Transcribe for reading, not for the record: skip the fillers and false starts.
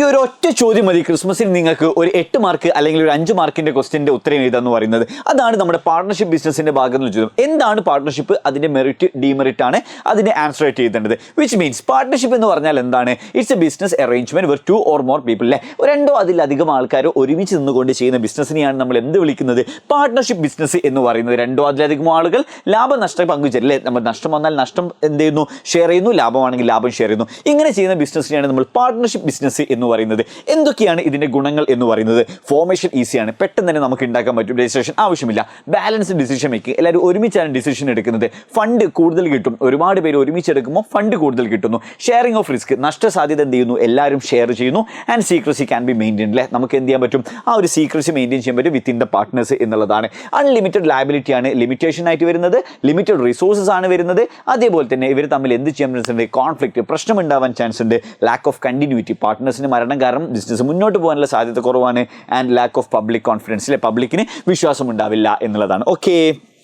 ഒരു ഒറ്റ ചോദ്യം മതി ക്രിസ്മസിന് നിങ്ങൾക്ക് ഒരു 8 മാർക്ക് അല്ലെങ്കിൽ ഒരു 5 മാർക്കിന്റെ ക്വസ്റ്റ്യന്റെ ഉത്തരം എഴുതാന്ന് പറയുന്നത്. അതാണ് നമ്മുടെ പാർട്ണർഷിപ്പ് ബിസിനസിന്റെ ഭാഗത്ത് ചോദ്യം. എന്താണ് പാർട്ണർഷിപ്പ്, അതിന്റെ മെറിറ്റ് ഡിമെറിറ്റ് ആണ് അതിനെ ആൻസർ ആയിട്ട് എഴുതേണ്ടത്. വിച്ച് മീൻസ് പാർട്ണർഷിപ്പ് എന്ന് പറഞ്ഞാൽ എന്താണ്? It's a business arrangement where 2 or more people, അല്ലെ, രണ്ടോ അതിലധികം ആൾക്കാർ ഒരുമിച്ച് നിന്നുകൊണ്ട് ചെയ്യുന്ന ബിസിനസ്സിനെയാണ് നമ്മൾ എന്ത് വിളിക്കുന്നത്? പാർട്ണർഷിപ്പ് ബിസിനസ് എന്ന് പറയുന്നത്. രണ്ടോ അതിലധികം ആളുകൾ ലാഭനഷ്ടം പങ്കുചേരും. നമ്മൾ നഷ്ടം വന്നാൽ നഷ്ടം എന്ത് ചെയ്യുന്നു? ഷെയർ ചെയ്യുന്നു. ലാഭമാണെങ്കിൽ ലാഭം ഷെയർ ചെയ്യുന്നു. ഇങ്ങനെ ചെയ്യുന്ന ബിസിനസ്സിനെയാണ് നമ്മൾ പാർട്ണർഷിപ്പ് ബിസിനസ് എന്ന് പറയുന്നത്. എന്തൊക്കെയാണ് ഇതിന്റെ ഗുണങ്ങൾ എന്ന് പറയുന്നത്? ഫോർമേഷൻ ഈസിയാണ്, പെട്ടെന്ന് തന്നെ നമുക്ക് ഉണ്ടാക്കാൻ പറ്റും, രജിസ്ട്രേഷൻ ആവശ്യമില്ല, ബാലൻസ് ഡിസിഷൻ മേക്കിംഗ്, എല്ലാവരും ഒരുമിച്ചാണ് ഡിസിഷൻ എടുക്കുന്നത്, ഫണ്ട് കൂടുതൽ കിട്ടും, ഒരുപാട് പേര് ഒരുമിച്ച് എടുക്കുമ്പോൾ ഫണ്ട് കൂടുതൽ കിട്ടുന്നു, ഷെയറിംഗ് ഓഫ് റിസ്ക്, നഷ്ടസാധ്യത എന്ത് ചെയ്യുന്നു? എല്ലാവരും ഷെയർ ചെയ്യുന്നു, and secrecy can be maintain, അല്ലേ, നമുക്ക് എന്ത് ചെയ്യാൻ പറ്റും? ആ ഒരു സീക്രസി മെയിൻറ്റെയിൻ ചെയ്യാൻ പറ്റും വിത്തിൻ ദ പാർട്ട്നേഴ്സ് എന്നുള്ളതാണ്. അൺലിമിറ്റഡ് ലയബിലിറ്റി ആണ് ലിമിറ്റേഷൻ ആയിട്ട് വരുന്നത്, ലിമിറ്റഡ് റിസോഴ്സസ് ആണ് വരുന്നത്. അതേപോലെ തന്നെ ഇവർ തമ്മിൽ എന്ത് ചെയ്യാൻ ചാൻസ് ഉണ്ട്? കോൺഫ്ലിക്റ്റ്, പ്രശ്നം ഉണ്ടാവാൻ ചാൻസ് ഉണ്ട്. ലാക്ക് ഓഫ് കണ്ടിന്യൂറ്റി, പാർട്ട്നേഴ്സിന് മരണം കാരണം ബിസിനസ് മുന്നോട്ട് പോകാനുള്ള സാധ്യത കുറവാണ്. And lack of public confidence, പബ്ലിക്കിന് വിശ്വാസം ഉണ്ടാവില്ല എന്നുള്ളതാണ്. ഓക്കെ.